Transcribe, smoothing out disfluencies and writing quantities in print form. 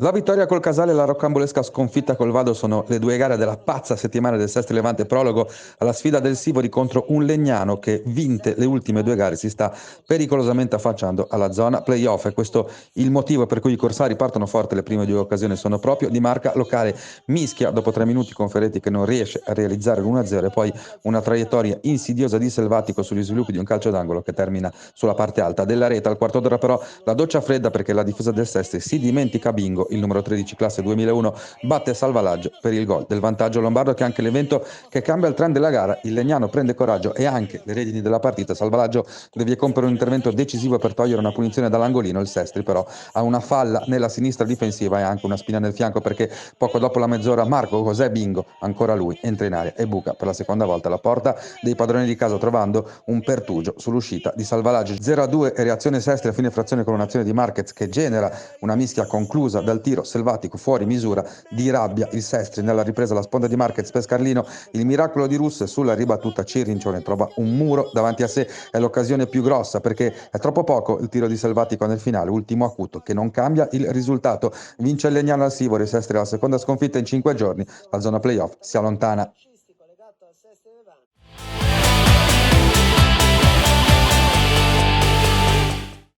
La vittoria col Casale e la rocambolesca sconfitta col Vado sono le due gare della pazza settimana del Sestri Levante, prologo alla sfida del Sivori contro un Legnano che, vinte le ultime due gare, si sta pericolosamente affacciando alla zona playoff. E questo il motivo per cui i corsari partono forte. Le prime due occasioni sono proprio di marca locale. Mischia dopo 3 minuti con Ferretti che non riesce a realizzare l'1-0 e poi una traiettoria insidiosa di Selvatico sugli sviluppi di un calcio d'angolo che termina sulla parte alta della rete. Al quarto d'ora però la doccia fredda, perché la difesa del Sestri si dimentica Bingo, il numero 13 classe 2001, batte Salvalaggio per il gol del vantaggio lombardo, che è anche l'evento che cambia il trend della gara. Il Legnano prende coraggio e anche le redini della partita. Salvalaggio deve compiere un intervento decisivo per togliere una punizione dall'angolino. Il Sestri però ha una falla nella sinistra difensiva e anche una spina nel fianco, perché poco dopo la mezz'ora Marco José Bingo, ancora lui, entra in area e buca per la seconda volta la porta dei padroni di casa, trovando un pertugio sull'uscita di Salvalaggio. 0-2 e reazione Sestri a fine frazione con un'azione di Marquez che genera una mischia conclusa dal tiro Selvatico fuori misura. Di rabbia il Sestri nella ripresa, la sponda di Marquez per Scarlino, il miracolo di Russo, e sulla ribattuta Cirincione trova un muro davanti a sé. È l'occasione più grossa, perché è troppo poco il tiro di Selvatico nel finale, ultimo acuto che non cambia il risultato. Vince il Legnano al Sivori, Sestri alla seconda sconfitta in 5 giorni, la zona playoff si allontana.